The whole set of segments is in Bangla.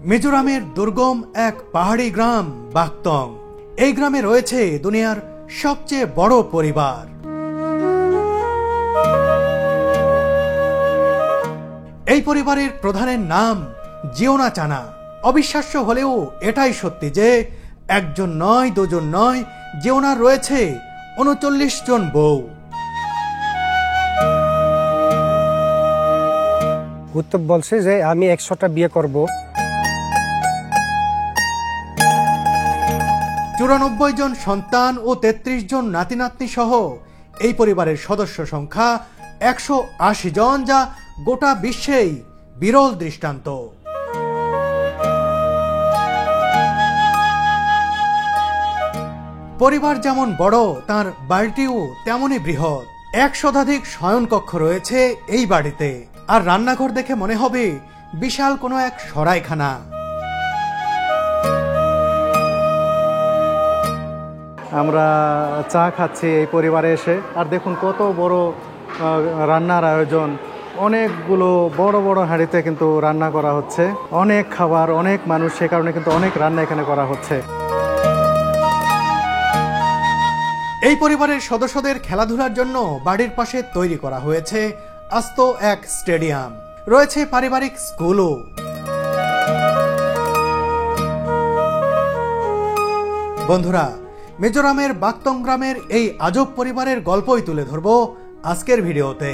মিজোরামের দুর্গম এক পাহাড়ি গ্রাম বাকতং। এই গ্রামে রয়েছে দুনিয়ার সবচেয়ে বড় পরিবার। এই পরিবারের প্রধানের নাম জিওনা চানা। অবিশ্বাস্য হলেও এটাই সত্যি যে একজন নয়, দুজন নয়, জিওনার রয়েছে ৩৯ জন বউ। উত্তর বলছে যে আমি ১০০টা বিয়ে করব। ৯৪ জন সন্তান ও ৩৩ জন নাতি নাতনি সহ এই পরিবারের সদস্য সংখ্যা ১৮০ জন, যা গোটা বিশ্বেই বিরল দৃষ্টান্ত। পরিবার যেমন বড়, তার বাড়িটিও তেমনই বৃহৎ। ১ শতাধিক শয়নকক্ষ রয়েছে এই বাড়িতে, আর রান্নাঘর দেখে মনে হবে বিশাল কোনো এক সরাইখানা। আমরা চা খাচ্ছি এই পরিবারে এসে, আর দেখুন কত বড় রান্নার আয়োজন। অনেকগুলো বড় বড় হাঁড়িতে কিন্তু রান্না করা হচ্ছে, অনেক খাবার, অনেক মানুষ, সে কারণে কিন্তু অনেক রান্না এখানে করা হচ্ছে। এই পরিবারের সদস্যদের খেলাধুলার জন্য বাড়ির পাশে তৈরি করা হয়েছে আস্ত এক স্টেডিয়াম। রয়েছে পারিবারিক স্কুলও। বন্ধুরা, মিজোরামের বাকতং গ্রামের এই আজব পরিবারের গল্পই তুলে ধরব আজকের ভিডিওতে।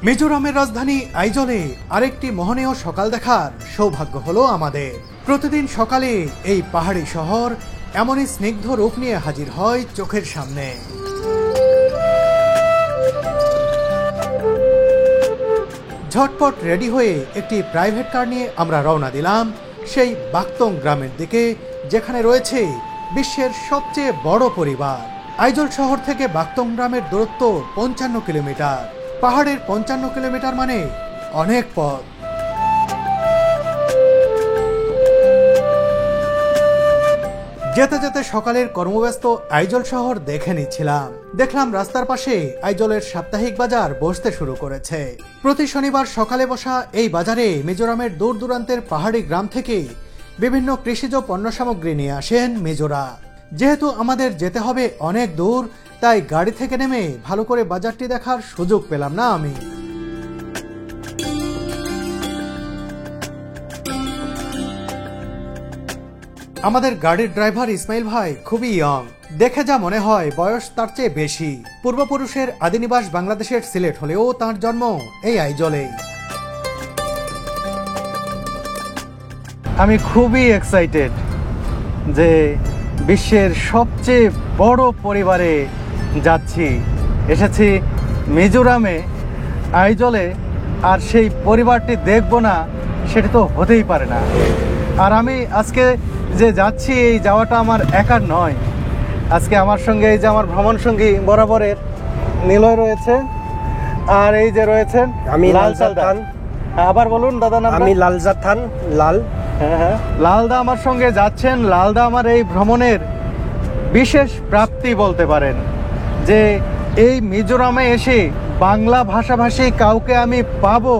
মিজোরামের রাজধানী আইজলে আরেকটি মোহনীয় সকাল দেখার সৌভাগ্য হলো আমাদের। প্রতিদিন সকালে এই পাহাড়ি শহর এমনই স্নিগ্ধ রূপ নিয়ে হাজির হয় চোখের সামনে। ঝটপট রেডি হয়ে একটি প্রাইভেট কার নিয়ে আমরা রওনা দিলাম সেই বাকতং গ্রামের দিকে, যেখানে রয়েছে বিশ্বের সবচেয়ে বড় পরিবার। আইজল শহর থেকে বাকতং গ্রামের দূরত্ব ৫৫ কিলোমিটার। পাহাড়ের ৫৫ কিলোমিটার মানে অনেক পথ। যেতে যেতে সকালের কর্মব্যস্ত আইজল শহর দেখে নিচ্ছিলাম। দেখলাম রাস্তার পাশে আইজলের সাপ্তাহিক বাজার বসতে শুরু করেছে। প্রতি শনিবার সকালে বসা এই বাজারে মিজোরামের দূর দূরান্তের পাহাড়ি গ্রাম থেকে বিভিন্ন কৃষিজ পণ্য সামগ্রী নিয়ে আসেন মিজোরা। যেহেতু আমাদের যেতে হবে অনেক দূর, তাই গাড়ি থেকে নেমে ভালো করে বাজারটি দেখার সুযোগ পেলাম না আমি। আমাদের গাড়ির ড্রাইভার ইসমাইল ভাই খুবই ইয়ং, দেখে যা মনে হয় বয়স তার চেয়ে বেশি। পূর্বপুরুষের আদিনিবাস বাংলাদেশের সিলেট হলেও তার জন্ম এই আইজলেই। আমি খুবই এক্সাইটেড যে বিশ্বের সবচেয়ে বড় পরিবারে যাচ্ছি। এসেছি মিজোরামে, আইজলে, আর সেই পরিবারটি দেখব না সেটা তো হতেই পারে না। আর আমি আজকে যে যাচ্ছি, এই যাওয়াটা আমার একার নয়। আজকে আমার সঙ্গে এই যে আমার ভ্রমণ সঙ্গী বরাবরের নিলয় রয়েছে, আর এই যে রয়েছেন আমি লালজাথান। আবার বলুন দাদা নাম। আমি লালজাথান, লাল। হ্যাঁ, লালদা আমার সঙ্গে যাচ্ছেন। লালদা আমার এই ভ্রমণের বিশেষ প্রাপ্তি বলতে পারেন, যে এই মিজোরামে এসে বাংলা ভাষাভাষী কাউকে আমি পাবো,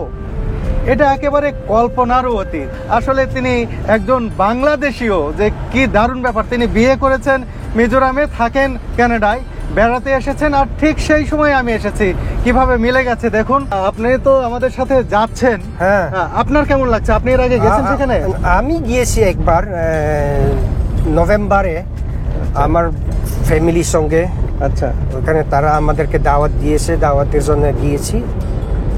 এটা একেবারে কল্পনারও অতীত। আসলে তিনি একজন বাংলাদেশীয়, যে কি দারুণ ব্যাপার। তিনি বিয়ে করেছেন মিজোরামে, থাকেন কানাডায়, বেড়াতে এসেছেন, আর ঠিক সেই সময় আমি এসেছি। কিভাবে মিলে গেছে দেখুন। আপনি তো আমাদের সাথে যাচ্ছেন। হ্যাঁ, আপনার কেমন লাগছে? আপনি এর আগে গেছেন সেখানে? আমি গিয়েছি একবার নভেম্বরে আমার ফ্যামিলির সঙ্গে। আচ্ছা, ওখানে তারা আমাদেরকে দাওয়াত দিয়েছে, দাওয়াতের জন্য গিয়েছি।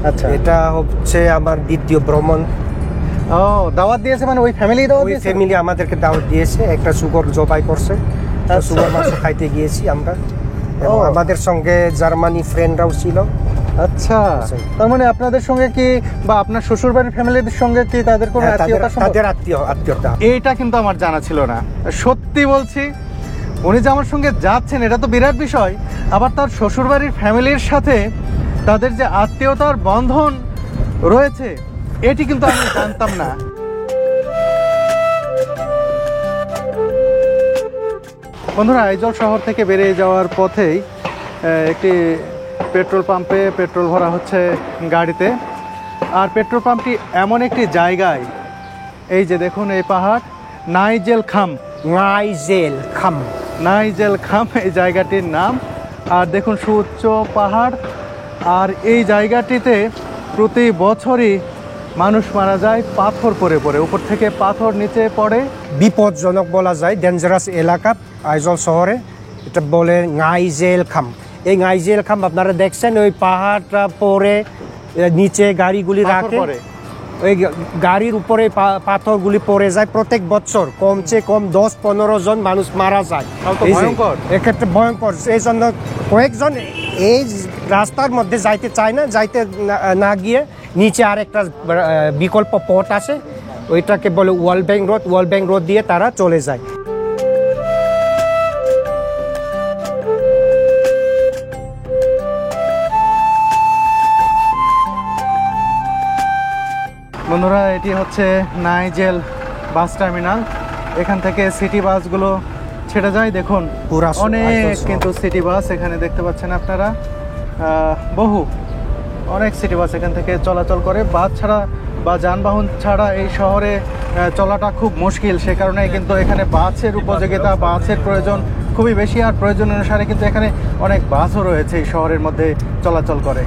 আচ্ছা, এটা হচ্ছে আমার দ্বিতীয় ভ্রমণ। ও, দাওয়াত দিয়েছে মানে ওই ফ্যামিলি দাওয়াত ওই দিয়েছে? ফ্যামিলি আমাদেরকে দাওয়াত দিয়েছে, একটা সুগর জবাই করছে, সুগর মাংস খাইতে গিয়েছি আমরা। এবং আমাদের সঙ্গে জার্মানি ফ্রেন্ডরাও ছিল। আচ্ছা, তার মানে আপনাদের সঙ্গে কি, বা আপনার শ্বশুর বাড়ির ফ্যামিলির সঙ্গে কি তাদের কোনো আত্মীয়তা? তাদের আত্মীয়তা। এইটা কিন্তু আমার জানা ছিল না, সত্যি বলছি। উনি যে আমার সঙ্গে যাচ্ছেন এটা তো বিরাট বিষয়। আবার তার শ্বশুর বাড়ির ফ্যামিলির সাথে তাদের যে আত্মীয়তার বন্ধন রয়েছে, এটি কিন্তু আমি জানতাম না। বন্ধুরা, আইজল শহর থেকে বেরিয়ে যাওয়ার পথেই একটি পেট্রোল পাম্পে পেট্রোল ভরা হচ্ছে গাড়িতে। আর পেট্রোল পাম্পটি এমন একটি জায়গায়, এই যে দেখুন এই পাহাড়, নাইজেল খাম, নাইজেল খাম এই জায়গাটির নাম। আর দেখুন সুউচ্চ পাহাড়, আর এই জায়গাটিতে প্রতি বছরই মানুষ মারা যায় পাথর পড়ে পড়ে, উপর থেকে পাথর নিচে পড়ে। বিপজ্জনক বলা যায়, ডেঞ্জারাস এলাকা আইজল শহরে, এটা বলে নাইজেল খাম। এই নাইজেল খাম আপনারা দেখছেন, ওই পাহাড়টা পরে নিচে গাড়িগুলি রাখে, ওই গাড়ির উপরে পাথরগুলি পড়ে যায়। প্রত্যেক বছর কমসে কম 10-15 জন মানুষ মারা যায়। এক্ষেত্রে ভয়ঙ্কর, এই জন্য কয়েকজন এই রাস্তার মধ্যে যাইতে চায় না, যাইতে না গিয়ে নিচে আরেকটা বিকল্প পথ আছে, ওইটাকে বলে world bank road. World bank road দিয়ে তারা চলে যায়। বন্ধুরা, এটি হচ্ছে নাইজেল বাস টার্মিনাল। এখান থেকে সিটি বাসগুলো ছেড়ে যায়। দেখুন অনেক কিন্তু সিটি বাস এখানে দেখতে পাচ্ছেন আপনারা, অনেক সিটি বাস এখান থেকে চলাচল করে। বাস ছাড়া বা যানবাহন ছাড়া এই শহরে চলাটা খুব মুশকিল। সে কারণে কিন্তু এখানে বাসের উপযোগিতা, বাসের প্রয়োজন খুবই বেশি। আর প্রয়োজন অনুসারে কিন্তু এখানে অনেক বাসও রয়েছে এই শহরের মধ্যে চলাচল করে।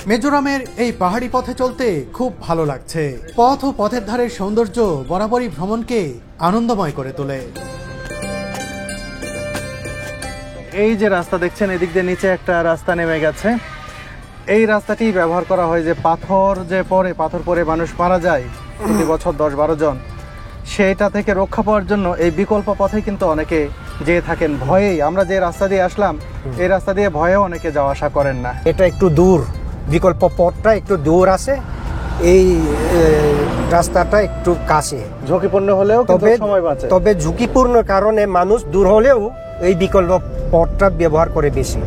মিজোরামের এই পাহাড়ি পথে চলতে খুব ভালো লাগছে। পথ ও পথের ধারের সৌন্দর্য বরাবরই ভ্রমণকে আনন্দময় করে তোলে। এই যে রাস্তা দেখছেন, এদিক দিয়ে নিচে একটা রাস্তা নেমে গেছে। এই রাস্তাটি ব্যবহার করা হয় যে পাথর পরে মানুষ মারা যায় প্রতি বছর 10-12 জন, সেটা থেকে রক্ষা পাওয়ার জন্য এই বিকল্প পথে কিন্তু অনেকে যেয়ে থাকেন ভয়েই। আমরা যে রাস্তা দিয়ে আসলাম, এই রাস্তা দিয়ে ভয়েও অনেকে যাওয়া আসা করেন না। এটা একটু দূর, বিকল্প পথটা একটু দূর আছে, এই রাস্তাটা একটু কাছে। ঝুঁকিপূর্ণ হলেও সময় বাঁচে। তবে ঝুঁকিপূর্ণ কারণে মানুষ দূর হলেও এই বিকল্প পথটা ব্যবহার করে বেশি।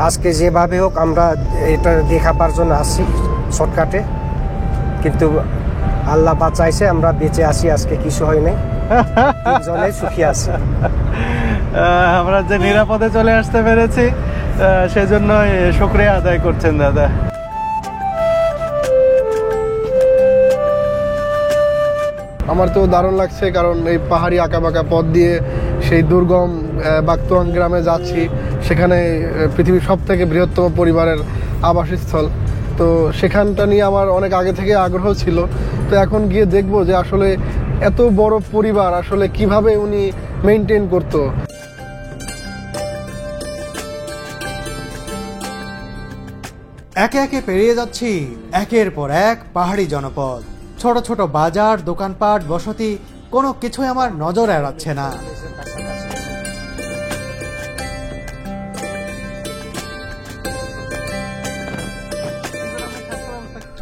আজকে যেভাবে হোক আমরা এটা দেখাবার জন্য আসছি শর্টকাটে, কিন্তু আল্লাহ বাঁচাইছে, আমরা বেঁচে আসি, আজকে কিছু হয় নাই, জলে সুখী আছি। আমরা যে নিরাপদে চলে আসতে পেরেছি সেজন্য শুকরিয়া আদায় করছেন দাদা। আমার তো দারুণ লাগছে, কারণ এই পাহাড়ি আঁকাবাঁকা পথ দিয়ে সেই দুর্গম বাগতোয়াং গ্রামে যাচ্ছি। সেখানে পৃথিবীর সব থেকে বৃহত্তম পরিবারের আবাসস্থল, তো সেখানটা নিয়ে আমার অনেক আগে থেকে আগ্রহ ছিল। তো এখন গিয়ে দেখবো যে আসলে এত বড় পরিবার আসলে কিভাবে উনি মেনটেন করতো। একে একে পেরিয়ে যাচ্ছি একের পর এক পাহাড়ি জনপদ। ছোট ছোট বাজার, দোকানপাট, বসতি, কোনো কিছুই আমার নজর এড়াচ্ছে না।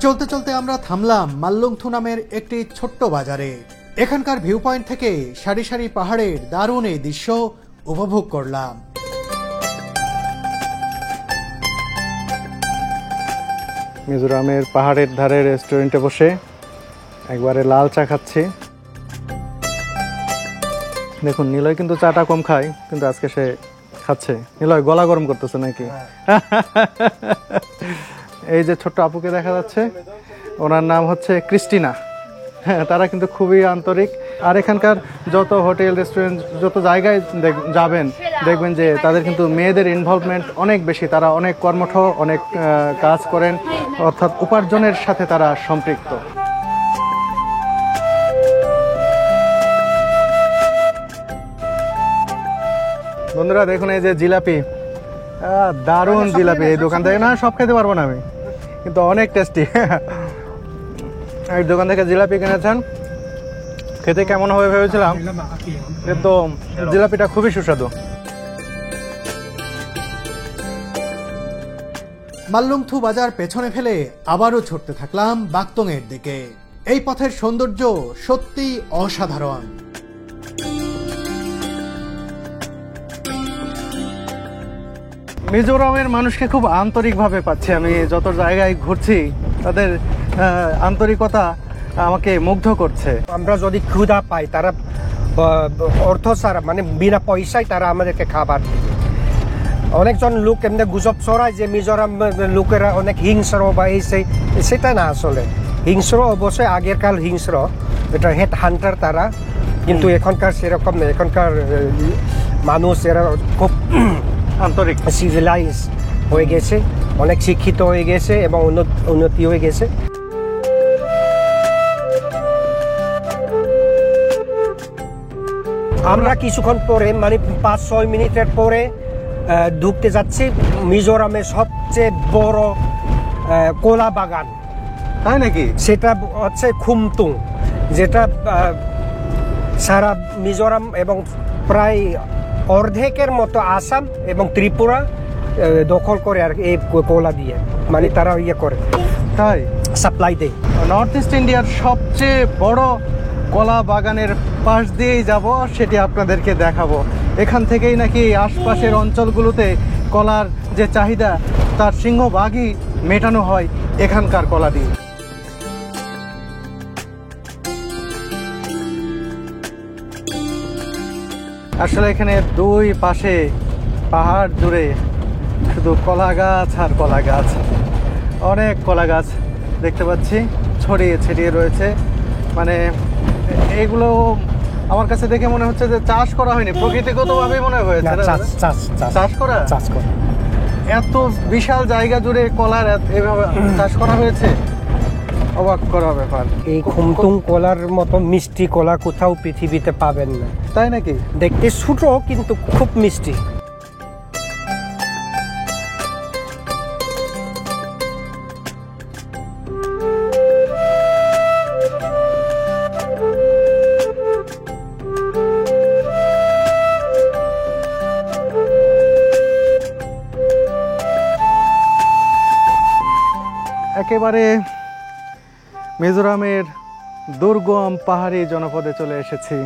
চলতে চলতে আমরা থামলাম মাল্লুংথু নামের একটি ছোট্ট বাজারে। এখানকার ভিউ পয়েন্ট থেকে সারি সারি পাহাড়ের দারুণ এই দৃশ্য উপভোগ করলাম। মিজোরামের পাহাড়ের ধারে রেস্টুরেন্টে বসে একবারে লাল চা খাচ্ছি। দেখুন নিলয় কিন্তু চাটা কম খায়, কিন্তু আজকে সে খাচ্ছে। নিলয় গলা গরম করতেছে নাকি? এই যে ছোট্ট আপুকে দেখা যাচ্ছে, ওনার নাম হচ্ছে ক্রিস্টিনা। হ্যাঁ, তারা কিন্তু খুবই আন্তরিক। আর এখানকার যত হোটেল, রেস্টুরেন্ট, যত জায়গায় যাবেন দেখবেন যে তাদের কিন্তু মেয়েদের ইনভলভমেন্ট অনেক বেশি। তারা অনেক কর্মঠ, অনেক কাজ করেন, অর্থাৎ উপার্জনের সাথে তারা সম্পৃক্ত। বন্ধুরা দেখুন এই যে জিলাপি, দারুণ জিলাপি। এই দোকান থেকে না সব খেতে পারবো না আমি, কিন্তু অনেক টেস্টি। এই দোকান থেকে জিলাপি কিনেছেন, খেতে কেমন হবে ভেবেছিলাম, কিন্তু জিলাপিটা খুবই সুস্বাদু। মাল্লুংথু বাজার পেছনে ফেলে আবারও ছুটতে থাকলাম বাগতোং এর দিকে। এই পথের সৌন্দর্য সত্যি অসাধারণ। মিজোরামের মানুষকে খুব আন্তরিকভাবে পাচ্ছি। আমি যত জায়গায় ঘুরছি তাদের আন্তরিকতা আমাকে মুগ্ধ করছে। আমরা যদি ক্ষুধা পাই তারা অর্থ ছাড়া মানে বিনা পয়সায় তারা আমাদেরকে খাবার দেয়। অনেকজন লোক এমনি গুজব ছড়ায় যে মিজোরাম লোকেরা অনেক হিংস্র বা এই সেই, সেটা না আসলে। হিংস্র অবশ্যই আগেরকার হিংস্র, এটা হেড হান্টার তারা, কিন্তু এখনকার সেরকম নেই। এখনকার মানুষ এরা খুব আন্তরিক, সিভিলাইজ হয়ে গেছে, অনেক শিক্ষিত হয়ে গেছে এবং উন্নতি হয়ে গেছে। আমরা কিছুক্ষণ পরে মানে 5-6 মিনিটের পরে ঢুকতে যাচ্ছি মিজোরামের সবচেয়ে বড় কলা বাগান। তাই নাকি? সেটা হচ্ছে খুমতুং, যেটা সারা মিজোরাম এবং প্রায় অর্ধেকের মতো আসাম এবং ত্রিপুরা দখল করে আর এই কলা দিয়ে, মানে তারা ইয়ে করে, তাই সাপ্লাই দেয়। নর্থ ইস্ট ইন্ডিয়ার সবচেয়ে বড় কলা বাগানের পাশ দিয়েই যাব, সেটি আপনাদেরকে দেখাবো। এখান থেকেই নাকি আশপাশের অঞ্চলগুলোতে কলার যে চাহিদা তার সিংহভাগই মেটানো হয় এখানকার কলা দিয়ে। আসলে এখানে দুই পাশে পাহাড় জুড়ে শুধু কলা গাছ আর কলা গাছ, অনেক কলা গাছ দেখতে পাচ্ছি ছড়িয়ে ছিটিয়ে রয়েছে। মানে এইগুলো আমার কাছে দেখে মনে হচ্ছে যে চাষ করা হয়নি, প্রকৃতিগতভাবে মনে হয়েছে চাষ করা। এত বিশাল জায়গা জুড়ে কলার এভাবে চাষ করা হয়েছে, অবাক করা ব্যাপার। এই খুমতুং কলার মতো মিষ্টি কলা কোথাও পৃথিবীতে পাবেন না। তাই নাকি? দেখতে ছোট কিন্তু খুব মিষ্টি। একেবারে মিজোরামের দুর্গম পাহাড়ি জনপদে চলে এসেছি।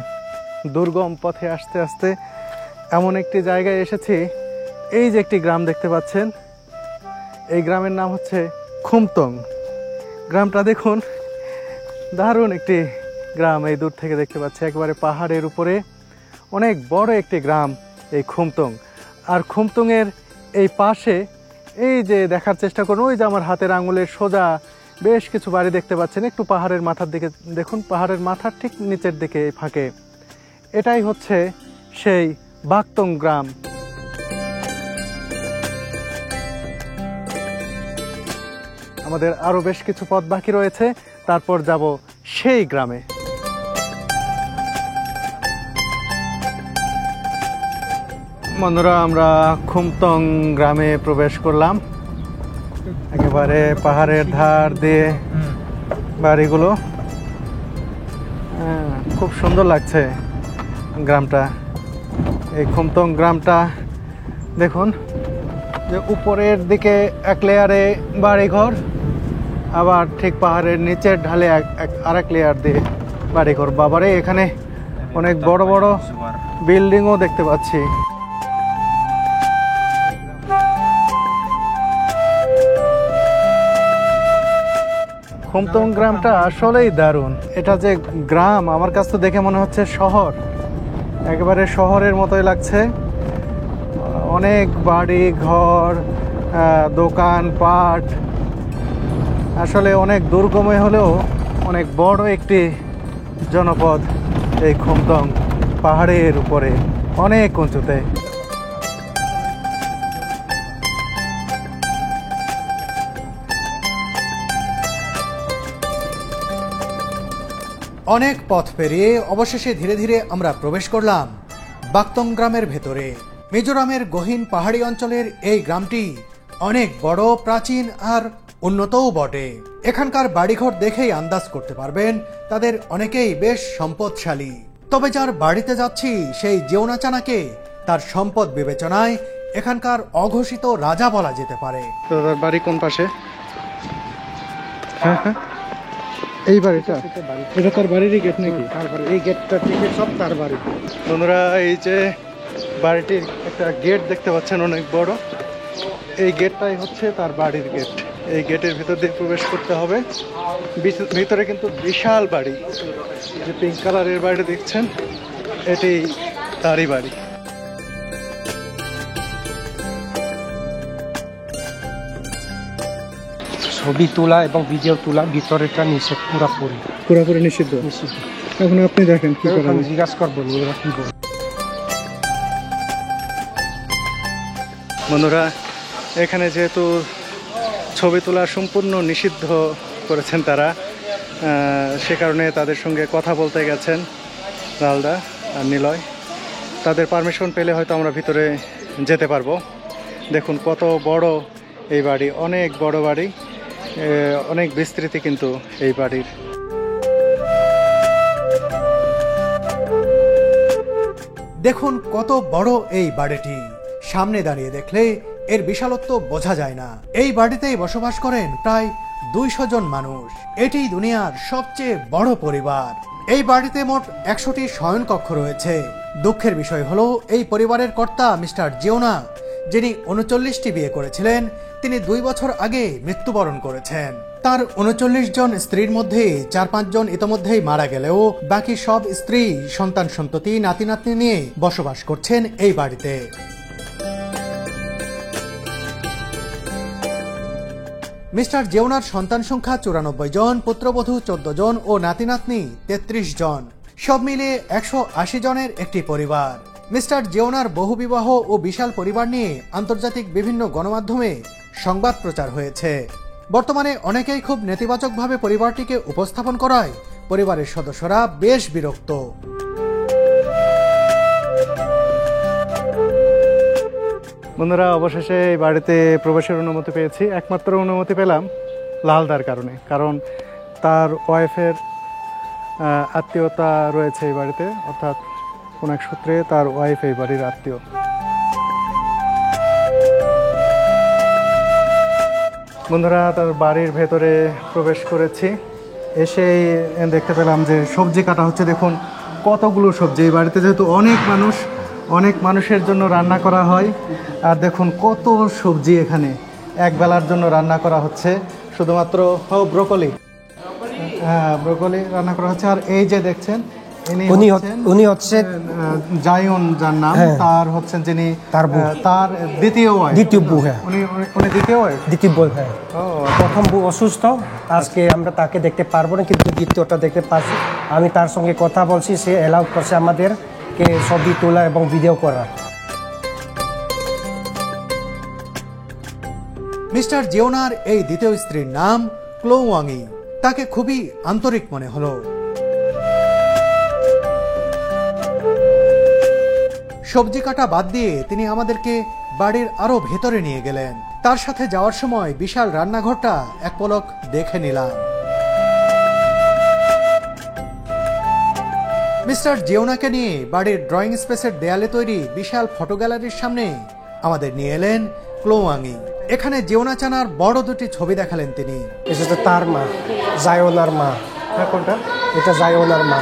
দুর্গম পথে আস্তে আস্তে এমন একটি জায়গায় এসেছি, এই যে একটি গ্রাম দেখতে পাচ্ছেন, এই গ্রামের নাম হচ্ছে খুমতুং। গ্রামটা দেখুন, দারুণ একটি গ্রাম। এই দূর থেকে দেখতে পাচ্ছি একেবারে পাহাড়ের উপরে অনেক বড় একটি গ্রাম এই খুমতুং। আর খুমতুংয়ের এই পাশে এই যে দেখার চেষ্টা করুন, ওই যে আমার হাতের আঙুলের সোজা বেশ কিছু বাড়ি দেখতে পাচ্ছেন। একটু পাহাড়ের মাথার দিকে দেখুন, পাহাড়ের মাথার ঠিক নিচের দিকে এই ফাঁকে, এটাই হচ্ছে সেই বাকতং গ্রাম। আমাদের আরো বেশ কিছু পথ বাকি রয়েছে, তারপর যাব সেই গ্রামে। বন্ধুরা, আমরা খুমতুং গ্রামে প্রবেশ করলাম। একেবারে পাহাড়ের ধার দিয়ে বাড়িগুলো, খুব সুন্দর লাগছে গ্রামটা। এই খুমতুং গ্রামটা দেখুন, যে উপরের দিকে এক লেয়ারে বাড়িঘর, আবার ঠিক পাহাড়ের নিচের ঢালে আরেক লেয়ার দিয়ে বাড়িঘর। বাবারে, এখানে অনেক বড় বড় বিল্ডিংও দেখতে পাচ্ছি। খুমতুং গ্রামটা আসলেই দারুণ। এটা যে গ্রাম, আমার কাছে তো দেখে মনে হচ্ছে শহর, একেবারে শহরের মতোই লাগছে। অনেক বাড়ি ঘর, দোকান পাট, আসলে অনেক দুর্গমে হলেও অনেক বড় একটি জনপদ এই খুমতুং, পাহাড়ের উপরে অনেক উঁচুতে। অনেক পথ পেরিয়ে অবশেষে ধীরে ধীরে আমরা প্রবেশ করলাম বাকতং গ্রামের ভেতরে। মিজোরামের গহীন পাহাড়ি অঞ্চলের এই গ্রামটি অনেক বড়, প্রাচীন আর উন্নতও বটে। এখানকার বাড়িঘর দেখেই আন্দাজ করতে পারবেন তাদের অনেকেই বেশ সম্পদশালী। তবে যার বাড়িতে যাচ্ছি সেই জিওনাচানাকে তার সম্পদ বিবেচনায় এখানকার অঘোষিত রাজা বলা যেতে পারে। তোর বাড়ি কোন পাশে? এই বাড়িটা, এটা তার বাড়িরই গেট নাকি? এই গেটটা থেকে সব তার বাড়ি। বন্ধুরা, এই যে বাড়িটির একটা গেট দেখতে পাচ্ছেন, অনেক বড়। এই গেটটাই হচ্ছে তার বাড়ির গেট। এই গেটের ভিতর দিয়ে প্রবেশ করতে হবে। ভিতরে কিন্তু বিশাল বাড়ি, যে পিঙ্ক কালারের বাড়ি দেখছেন এটি তারই বাড়ি। ছবি তোলা এবং ভিডিও তোলা ভিতরেটা নিষেধ, পুরাপুরি পুরোপুরি নিষিদ্ধ। নিষিদ্ধ। এখন আপনি দেখেন কি করা আমি যায়। জিজ্ঞাসা করবো নি ওরা কি বলে। বন্ধুরা, এখানে যেহেতু ছবি তোলা সম্পূর্ণ নিষিদ্ধ করেছেন তারা, সে কারণে তাদের সঙ্গে কথা বলতে গেছেন লালদা আর নিলয়। তাদের পারমিশন পেলে হয়তো আমরা ভিতরে যেতে পারবো। দেখুন কত বড় এই বাড়ি, অনেক বড় বাড়ি, অনেক বিস্তৃতি কিন্তু এই বাড়ির। দেখুন কত বড় এই বাড়িটি, সামনে দাঁড়িয়ে দেখলে এর বিশালত্ব বোঝা যায় না। এই বাড়িতেই বসবাস করেন প্রায় 200 জন মানুষ। এটি দুনিয়ার সবচেয়ে বড় পরিবার। এই বাড়িতে মোট 100টি শয়নকক্ষ রয়েছে। দুঃখের বিষয় হলো এই পরিবারের কর্তা মিস্টার জিওনা, যিনি 39টি বিয়ে করেছিলেন, তিনি 2 বছর আগে মৃত্যুবরণ করেছেন। তার 39 জন স্ত্রীর মধ্যে 4-5 জন ইতোমধ্যেই মারা গেলেও বাকি সব স্ত্রী, সন্তান সন্ততি, নাতি নাতনি নিয়ে বসবাস করছেন এই বাড়িতে। মিস্টার জেওনার সন্তান সংখ্যা 94 জন, পুত্রবধূ 14 জন ও নাতি নাতনি 33 জন। সব মিলিয়ে 180 জনের একটি পরিবার। মিস্টার জেওনার বহুবিবাহ ও বিশাল পরিবার নিয়ে আন্তর্জাতিক বিভিন্ন গণমাধ্যমে সংবাদ প্রচার হয়েছে। বর্তমানে অনেকেই খুব নেতিবাচকভাবে পরিবারটিকে উপস্থাপন করায় পরিবারের সদস্যরা বেশ বিরক্ত। বন্ধুরা, অবশেষে এই বাড়িতে প্রবেশের অনুমতি পেয়েছি। একমাত্র অনুমতি পেলাম লালদার কারণে, কারণ তার ওয়াইফের আত্মীয়তা রয়েছে এই বাড়িতে, অর্থাৎ কোন এক সূত্রে তার ওয়াইফ এই বাড়ির আত্মীয়। বন্ধুরা, তার বাড়ির ভেতরে প্রবেশ করেছি। এসেই দেখতে পেলাম যে সবজি কাটা হচ্ছে। দেখুন কতগুলো সবজি। এই বাড়িতে যেহেতু অনেক মানুষের জন্য রান্না করা হয়, আর দেখুন কত সবজি এখানে এক বেলার জন্য রান্না করা হচ্ছে। শুধুমাত্র ব্রোকলি, হ্যাঁ ব্রোকলি রান্না করা হচ্ছে। আর এই যে দেখছেন উনি হচ্ছে জায়ন, যার নাম, তার হচ্ছেন যিনি তার দ্বিতীয় বউ। হ্যাঁ, উনি দ্বিতীয় বউ। হ্যাঁ। প্রথম বউ অসুস্থ, আজকে আমরা তাকে দেখতে পারবো না, কিন্তু দ্বিতীয়টা দেখতে পাচ্ছি। আমি তার সঙ্গে কথা বলছি, সে অ্যালাউ করছে আমাদেরকে ছবি তোলা এবং ভিডিও করা। মিস্টার জিওনার এই দ্বিতীয় স্ত্রীর নাম ক্লো ওয়াংই। তাকে খুবই আন্তরিক মনে হলো। সবজি কাটা বাদ দিয়ে তিনি আমাদেরকে বাড়ির আরো ভেতরে নিয়ে গেলেন। তার সাথে যাওয়ার সময় বিশাল রান্নাঘরটা এক পলক দেখে নিলাম। মিস্টার জিওনাকে নিয়ে বাড়ির ড্রয়িং স্পেসের দেয়ালে তৈরি বিশাল ফটো গ্যালারির সামনে আমাদের নিয়ে এলেন ক্লো ওয়াংই। এখানে জিওনা চানার বড় দুটি ছবি দেখালেন তিনি। এটা তার মা, জায়নার মা। হ্যাঁ, কোনটা? এটা জায়নার মা।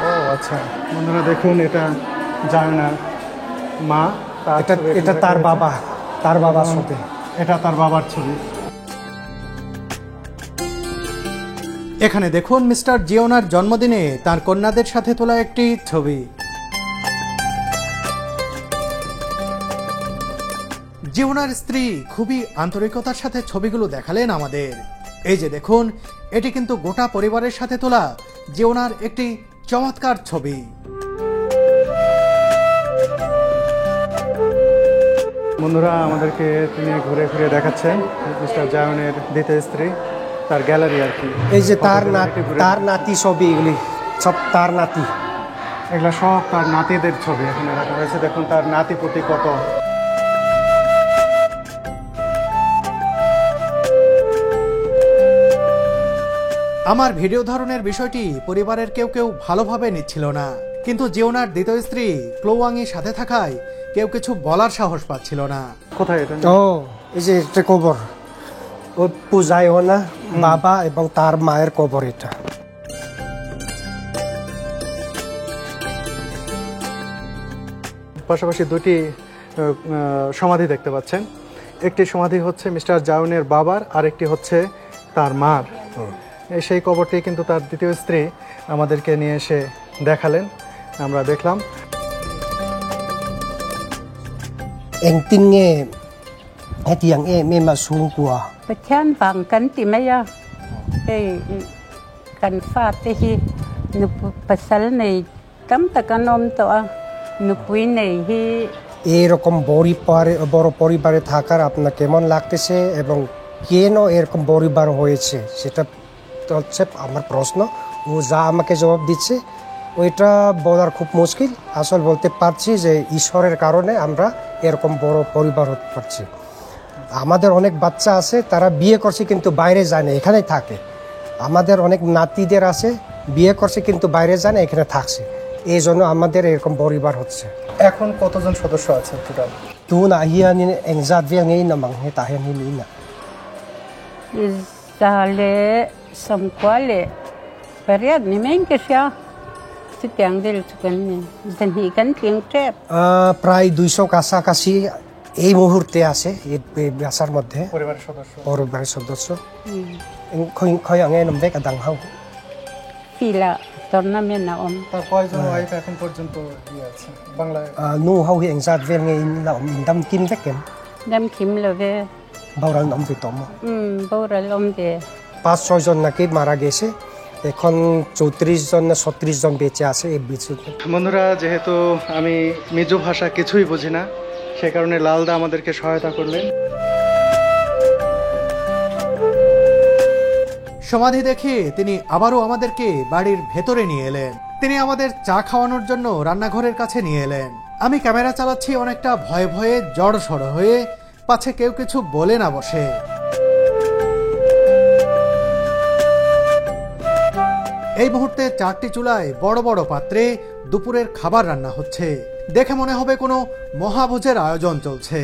ও আচ্ছা। বন্ধুরা দেখুন, এটা জায়নার মা, এটা তার বাবা, তার বাবার সাথে। এটা তার বাবার ছবি। এখানে দেখুন মিস্টার জিওনার জন্মদিনে তার কন্যাদের সাথে তোলা একটি ছবি। জিওনার স্ত্রী খুবই আন্তরিকতার সাথে ছবিগুলো দেখালেন আমাদের। এই যে দেখুন, এটি কিন্তু গোটা পরিবারের সাথে তোলা জিওনার একটি চমৎকার ছবি। বন্ধুরা, আমাদেরকে তিনি ঘুরে ঘুরে দেখাচ্ছেন মিস্টার জায়নের দ্বিতীয় স্ত্রী, তার গ্যালারি আর কি। এই যে তার নাতি ছবি, এগুলি সব তার নাতি। এগুলা সব তার নাতিদের ছবি এখানে রাখা হয়েছে। দেখুন তার নাতি প্রতি কত। আমার ভিডিও ধারণের বিষয়টি পরিবারের কেউ ভালোভাবে নিচ্ছিল না, কিন্তু জিওনার দ্বিতীয় স্ত্রী ক্লো ওয়াংয়ের সাথে থাকায় কেউ কিছু বলার সাহস পাচ্ছিল না। কোথায় এটা? এই যে এটা কবর, ওই পূজায় না বাবা এবং তার মায়ের কবর এটা। পাশাপাশি দুটি সমাধি দেখতে পাচ্ছেন। একটি সমাধি হচ্ছে মিস্টার জাউনের বাবার, আর একটি হচ্ছে তার মার। এই সেই কবরটি কিন্তু তার দ্বিতীয় স্ত্রী আমাদেরকে নিয়ে এসে দেখালেন, আমরা দেখলাম। engtingnya hetiang memang sungguh ประชันฟังกันติไหมอะไอ้กันฟาดที่นุปปัสสาวะในตั้มตะกันนมตัวนุปุยในที่ এরকম বড় পরিবারে থাকার আপনার কেমন লাগতেছে এবং কেন এরকম পরিবার হয়েছে সেটা হচ্ছে আমার প্রশ্ন। ও যা আমাকে জবাব দিচ্ছে ওইটা বলার খুব মুশকিল। আসল বলতে পারছি যে ঈশ্বরের কারণে আমরা এরকম বড় পরিবার হতে পারছি। আমাদের অনেক বাচ্চা আছে তারা বিয়ে করছে কিন্তু বাইরে যায় না, এখানেই থাকে। আমাদের অনেক নাতিদের আছে বিয়ে করছে কিন্তু বাইরে যায় না, এখানে থাকছে। এই জন্য আমাদের এরকম পরিবার হচ্ছে। এখন কতজন সদস্য আছে total? Tu na hian in engzat vel ngei na mang he ta hian hi na ซาเลสมควาเลปริยัตินี่ไม่ก็เชียสิเตียงเดลสุกันนี่ดันฮีกันเตียงเจ็บ প্রায় 200 কাছাকাছি এই মুহূর্তে আছে এই বাসার মধ্যে পরিবারের সদস্য। পরিবারের সদস্য খয় আঙে নমবে কাদাং হাউ ปีละตอนนั้นแม่น่ะอม তার কয়জন ওয়াইফ এখন পর্যন্ত আছে বাংলায়? nu hau hi engzat vel ngei na dam kin vekem ดำขิมเลยเว้ bauran om vi tom บ่ระลมเด 5-6 জন নাকি মারা গেছে, এখন 34 জন না 36 জন বেঁচে আছে এই বিচে। বন্ধুরা, যেহেতু আমি মিজো ভাষা কিছুই বুঝি না, সে কারণে লালদা আমাদেরকে সহায়তা করলেন। সমাধি দেখে তিনি আবারও আমাদেরকে বাড়ির ভেতরে নিয়ে এলেন। তিনি আমাদের চা খাওয়ানোর জন্য রান্নাঘরের কাছে নিয়ে এলেন। আমি ক্যামেরা চালাচ্ছি অনেকটা ভয়ে ভয়ে জড়সড় হয়ে, পাছে কেউ কিছু বলে না বসে। এই মুহূর্তে 4টি চুলায় বড় বড় পাত্রে দুপুরের খাবার রান্না হচ্ছে। দেখে মনে হবে কোনো মহাভোজের আয়োজন চলছে,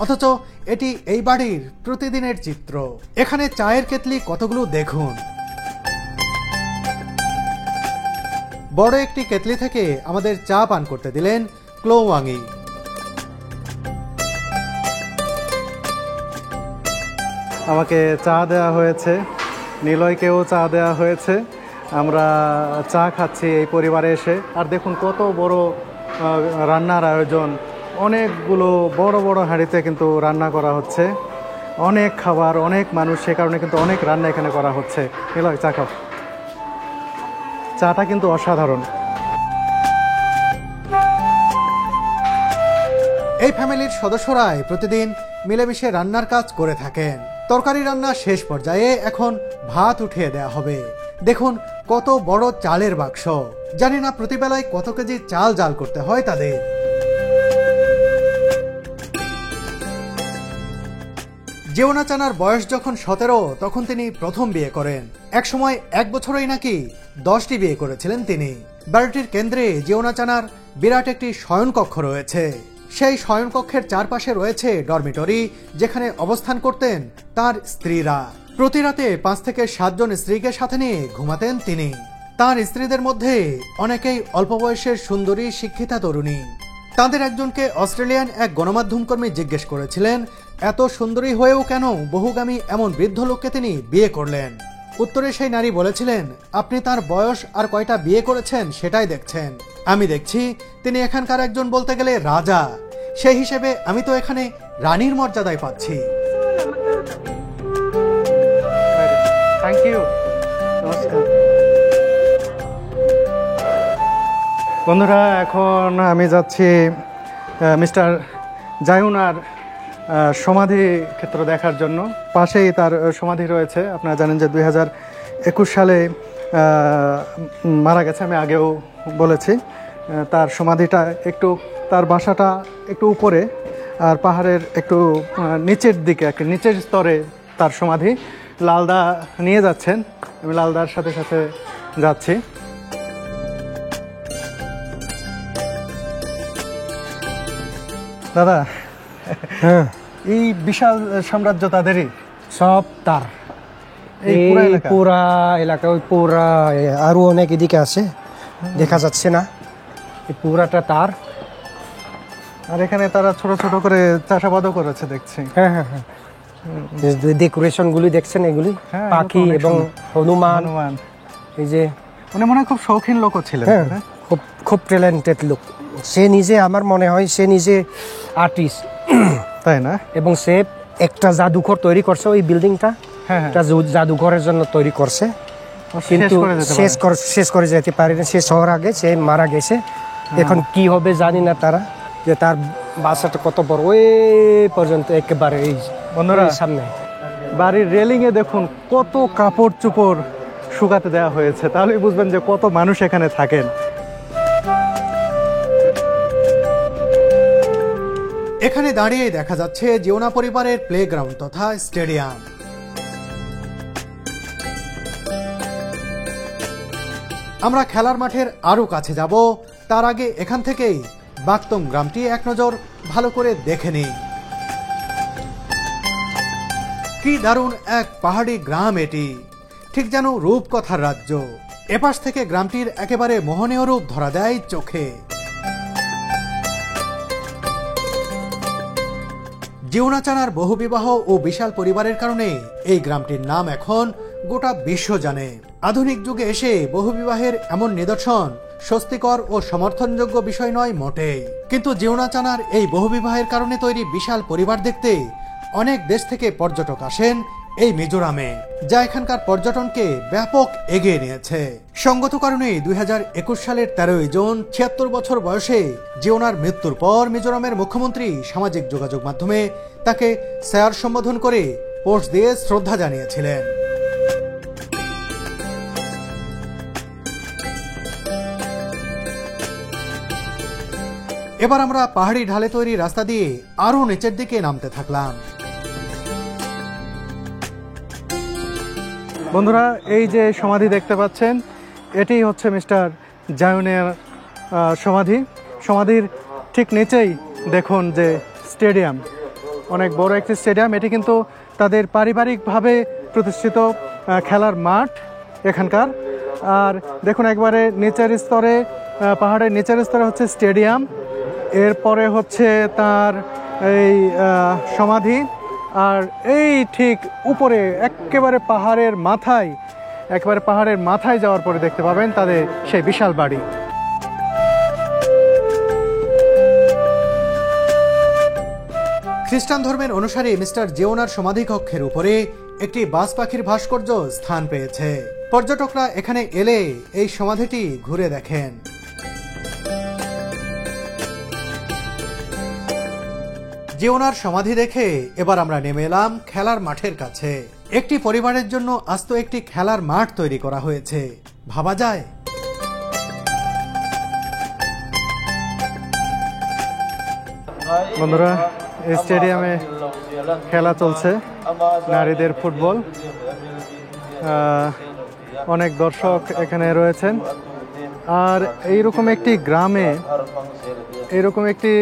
অথচ এটি এই বাড়ির প্রতিদিনের চিত্র। এখানে চায়ের কেতলি কতগুলো দেখুন। বড় একটি কেতলি থেকে আমাদের চা পান করতে দিলেন ক্লোওয়াঙ্গি। আমাকে চা দেওয়া হয়েছে, নিলয়কেও চা দেওয়া হয়েছে। আমরা চা খাচ্ছি এই পরিবারে এসে। আর দেখুন কত বড় রান্নার আয়োজন, অনেকগুলো বড় বড় হাঁড়িতে কিন্তু রান্না করা হচ্ছে। অনেক খাবার, অনেক মানুষ, সে কারণে কিন্তু অনেক রান্না এখানে করা হচ্ছে। নিলয়, চা খাও। চাটা কিন্তু অসাধারণ। এই ফ্যামিলির সদস্যরাই প্রতিদিন মিলেমিশে রান্নার কাজ করে থাকেন। তরকারি রান্না শেষ পর্যায়ে এখন ভাত উঠিয়ে দেয়া হবে। দেখুন কত বড় চালের বাক্স। জানি না প্রতিবেলায় কত কেজি চাল জাল করতে হয় তাদের। জিওনা চানার বয়স যখন 17, তখন তিনি প্রথম বিয়ে করেন। একসময় 1 বছরেই নাকি 10টি বিয়ে করেছিলেন তিনি। বাড়িটির কেন্দ্রে জিওনা চানার বিরাট একটি শয়নকক্ষ রয়েছে। সেই শয়নকক্ষের চারপাশে রয়েছে ডরমিটরি, যেখানে অবস্থান করতেন তার স্ত্রীরা। প্রতি রাতে 5 থেকে 7 জন স্ত্রীকে সাথে নিয়ে ঘুমাতেন তিনি। তার স্ত্রীদের মধ্যে অনেকেই অল্প বয়সের সুন্দরী শিক্ষিতা তরুণী। তাদের একজনকে অস্ট্রেলিয়ান এক গণমাধ্যম কর্মী জিজ্ঞেস করেছিলেন, এত সুন্দরী হয়েও কেন বহুগামী এমন বৃদ্ধ লোককে তিনি বিয়ে করলেন। উত্তরে সেই নারী বলেছিলেন, আপনি তার বয়স আর কয়টা বিয়ে করেছেন সেটাই দেখছেন। আমি দেখছি তিনি এখানকার একজন বলতে গেলে রাজা। সেই হিসেবে আমি তো এখানে রানীর মর্যাদায় পাচ্ছি। থ্যাংক ইউ, নমস্কার। বন্ধুরা, এখন আমি যাচ্ছি মিস্টার জায়ুনার সমাধি ক্ষেত্র দেখার জন্য। পাশেই তার সমাধি রয়েছে। আপনারা জানেন যে 2021 সালে মারা গেছে, আমি আগেও বলেছি। তার সমাধিটা একটু, তার বাসাটা একটু উপরে, আর পাহাড়ের একটু নিচের দিকে, একটা নিচের স্তরে তার সমাধি। লালদা নিয়ে যাচ্ছেন, আমি লালদার সাথে সাথে যাচ্ছি। দাদা, হ্যাঁ, এই বিশাল সাম্রাজ্য তাদেরই? সব তার। এই পুরা এলাকা, ওই পুরা আরো অনেক এদিকে আছে, দেখা যাচ্ছে না। এই পুরাটা তার। আর এখানে তারা ছোট ছোট করে চাষাবাদও করেছে দেখছি। হ্যাঁ হ্যাঁ হ্যাঁ, ডেকোরেশন গুলি দেখছেন এগুলি, হ্যাঁ, পাখি অনেক এবং সুন্দর। হনুমান, হনুমান এই যে উনি মনে হয় খুব শৌখিন লোকও ছিলেন। হ্যাঁ, হ্যাঁ? খুব খুব ট্যালেন্টেড লোক। সে নিজে, আমার মনে হয় সে নিজে আর্টিস্ট, তাই না? এবং সে একটা জাদুঘর তৈরি করছে ওই বিল্ডিংটা, হ্যাঁ হ্যাঁ, একটা জাদুঘরের জন্য তৈরি করছে, ও কিন্তু শেষ করে যেতে পারে। শেষ করে যেতে পারে না। শেষ হওয়ার আগে সে মারা গেছে। এখন কি হবে জানি না তারা, যে তার বাসাটা কত বড়, ওই পর্যন্ত একেবারে এই বন্ধুরা, এই সামনে। বাড়ির রেলিং এ দেখুন কত কাপড় চোপড় শুকাতে দেওয়া হয়েছে, তাহলেই বুঝবেন যে কত মানুষ এখানে থাকেন। এখানে দাঁড়িয়ে দেখা যাচ্ছে জিওনা পরিবারের প্লেগ্রাউন্ড তথা স্টেডিয়াম। আমরা খেলার মাঠের আরো কাছে যাব, তার আগে এখান থেকেই বাকতং গ্রামটি এক নজর ভালো করে দেখে নিই। কি দারুণ এক পাহাড়ি গ্রাম এটি, ঠিক যেন রূপকথার রাজ্য। এপাশ থেকে গ্রামটির একেবারে মোহনীয় রূপ ধরা দেয় চোখে। জিওনাচানার বহুবিবাহ ও বিশাল পরিবারের কারণে এই গ্রামটির নাম এখন গোটা বিশ্ব জানে। আধুনিক যুগে এসে বহুবিবাহের এমন নিদর্শন স্বস্তিকর ও সমর্থনযোগ্য বিষয় নয় মোটেই। কিন্তু জিওনাচানার এই বহুবিবাহের কারণে তৈরি বিশাল পরিবার দেখতে অনেক দেশ থেকে পর্যটক আসেন এই মিজোরামে, যা এখানকার পর্যটনকে ব্যাপক এগিয়ে নিয়েছে। সঙ্গত কারণেই 2021 সালের 13 জুন 76 বছর বয়সে জিওনার মৃত্যুর পর মিজোরামের মুখ্যমন্ত্রী সামাজিক যোগাযোগ মাধ্যমে তাকে স্যার সম্বোধন করে পোস্ট দিয়ে শ্রদ্ধা জানিয়েছিলেন। এবার আমরা পাহাড়ি ঢালে তৈরি রাস্তা দিয়ে আরো নিচের দিকে নামতে থাকলাম। বন্ধুরা, এই যে সমাধি দেখতে পাচ্ছেন, এটি হচ্ছে মিস্টার জায়নের সমাধি। সমাধির ঠিক নিচেই দেখুন যে স্টেডিয়াম, অনেক বড় একটি স্টেডিয়াম। এটি কিন্তু তাদের পারিবারিকভাবে প্রতিষ্ঠিত খেলার মাঠ এখানকার। আর দেখুন একবারে নিচের স্তরে, পাহাড়ের নিচের স্তরে হচ্ছে স্টেডিয়াম, এরপরে হচ্ছে তার এই সমাধি, আর এই ঠিক উপরে একেবারে পাহাড়ের মাথায় যাওয়ার পরে দেখতে পাবেন তাদের সেই বিশাল বাড়ি। খ্রিস্টান ধর্মের অনুসারী মিস্টার জিওনার সমাধি কক্ষের উপরে একটি বাজ পাখির ভাস্কর্য স্থান পেয়েছে। পর্যটকরা এখানে এলে এই সমাধিটি ঘুরে দেখেন। জিওনার সমাধি দেখে এবার আমরা নেমে এলাম খেলার মাঠের কাছে। একটি পরিবারের জন্য আস্ত একটি খেলার মাঠ তৈরি করা হয়েছে, ভাবা যায়? বন্ধুরা, এই স্টেডিয়ামে খেলা চলছে নারীদের ফুটবল। অনেক দর্শক এখানে রয়েছেন। আর এইরকম একটি গ্রামে এরকম একটি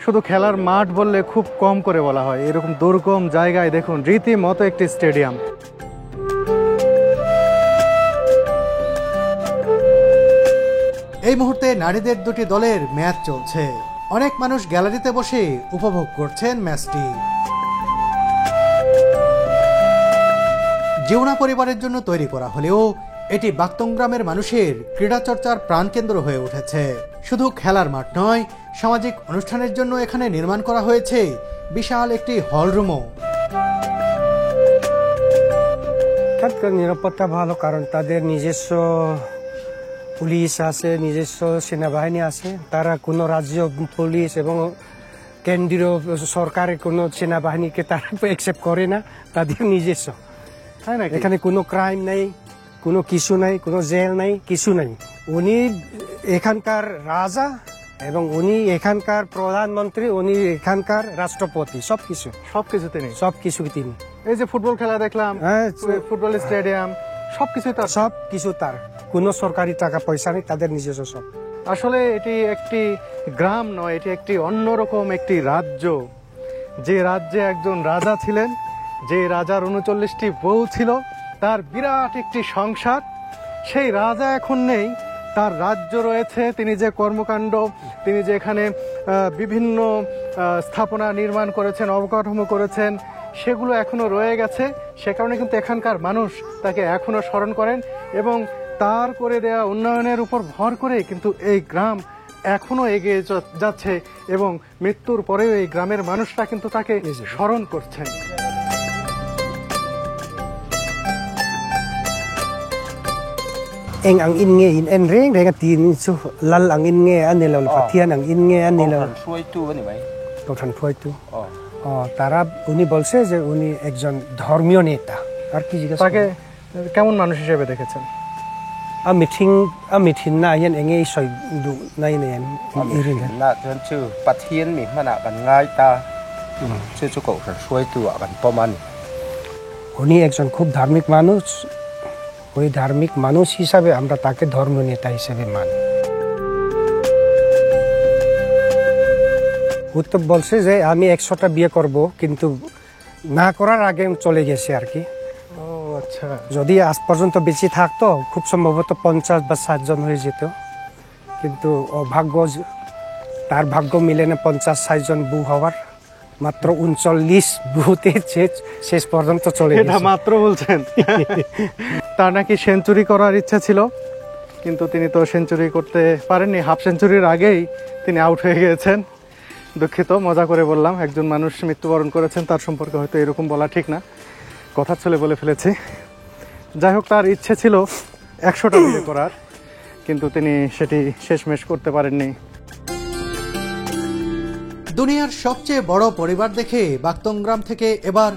শুধু খেলার মাঠ বললে খুব কম করে বলা হয়, এরকম দুর্গম জায়গায় দেখুন রীতিমতো একটি স্টেডিয়াম। এই মুহূর্তে নারীদের দুটি দলের ম্যাচ চলছে। অনেক মানুষ গ্যালারিতে বসে উপভোগ করছেন ম্যাচটি। জিওনা পরিবারের জন্য তৈরি করা হলেও এটি বাকতং গ্রামের মানুষের ক্রীড়া চর্চার প্রাণকেন্দ্র হয়ে উঠেছে। শুধু খেলার মাঠ নয়, সামাজিক অনুষ্ঠানের জন্য এখানে নির্মাণ করা হয়েছে বিশাল একটি হলরুমও। এখানকার নিরাপত্তা ভালো, কারণ তাদের নিজস্ব পুলিশ আছে, নিজস্ব সেনাবাহিনী আছে। তারা কোনো রাজ্য পুলিশ এবং কেন্দ্রীয় সরকারের কোনো সেনাবাহিনীকে তারা অ্যাকসেপ্ট করে না, তাদের নিজস্ব। তাই নাকি? এখানে কোনো ক্রাইম নেই, কোনো কিছু নাই, কোনো জেল নাই, কিছু নাই। উনি এখানকার রাজা এবং উনি এখানকার প্রধানমন্ত্রী, উনি এখানকার রাষ্ট্রপতি, সবকিছু তিনি। সবকিছু তিনি। এই যে ফুটবল খেলা দেখলাম, হ্যাঁ, ফুটবল স্টেডিয়াম, সবকিছু তার। সব কিছু তার, কোনো সরকারি টাকা পয়সা নেই, তাদের নিজস্ব সব। আসলে এটি একটি গ্রাম নয়, এটি একটি অন্যরকম একটি রাজ্য। যে রাজ্যে একজন রাজা ছিলেন, যে রাজার 39টি বউ ছিল, তার বিরাট একটি সংসার। সেই রাজা এখন নেই, তার রাজ্য রয়েছে। তিনি যে কর্মকাণ্ড, তিনি যে এখানে বিভিন্ন স্থাপনা নির্মাণ করেছেন, অবকাঠামো করেছেন, সেগুলো এখনো রয়ে গেছে। সে কারণে কিন্তু এখানকার মানুষ তাকে এখনো স্মরণ করেন এবং তার করে দেয়া উন্নয়নের উপর ভর করে কিন্তু এই গ্রাম এখনো এগিয়ে যাচ্ছে এবং মৃত্যুর পরেও এই গ্রামের মানুষরা কিন্তু তাকে স্মরণ করছেন। Eng ang in nge in en reng reng tin su lal ang in nge an nilo pathian ang in nge an nilo শুয়ে টু নি ভাই doktan phoi tu ও তারা উনি বলছে যে উনি একজন ধর্মীয় নেতা আর কি জিজ্ঞাসা তাকে কেমন মানুষ হিসেবে দেখেছেন? মিঠিন না yan enge soi du nai ne irin น่าจะชื่อปัทเทียนมีมันกันง่ายตาชื่อจุกกันช่วยตัวกันประมาณ উনি একজন খুব ধার্মিক মানুষ ওই ধার্মিক মানুষ হিসাবে আমরা তাকে ধর্মীয় নেতা হিসেবে মানি ও তো বলছে যে আমি 100টা বিয়ে করব কিন্তু না করার আগে চলে গেছে আর কি ও আচ্ছা, যদি আজ পর্যন্ত বেঁচে থাকতো খুব সম্ভবত 50 বা 60 জন হয়ে যেত কিন্তু তার ভাগ্য মিলে না 50-60 জন বউ হওয়ার মাত্র 39 বুতে শেষ পর্যন্ত চলে এটা গেছে মাত্র বলছেন। তার নাকি সেঞ্চুরি করার ইচ্ছা ছিল কিন্তু তিনি তো সেঞ্চুরি করতে পারেননি। হাফ সেঞ্চুরির আগেই তিনি আউট হয়ে গিয়েছেন। দুঃখিত, মজা করে বললাম। একজন মানুষ মৃত্যুবরণ করেছেন, তার সম্পর্কে হয়তো এরকম বলা ঠিক না, কথা ছলে বলে ফেলেছি। যাই হোক, তার ইচ্ছে ছিল 100টা বিয়ে করার, কিন্তু তিনি সেটি শেষমেশ করতে পারেননি। দুনিয়ার সবচেয়ে বড় পরিবার দেখে বাক্তংগ্রাম থেকে এবার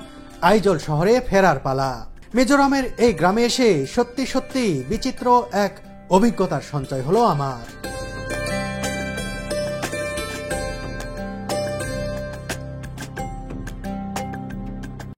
আইজল শহরে ফেরার পালা। মিজোরামের এই গ্রামে এসে সত্যি সত্যি বিচিত্র এক অভিজ্ঞতার সঞ্চয় হলো আমার।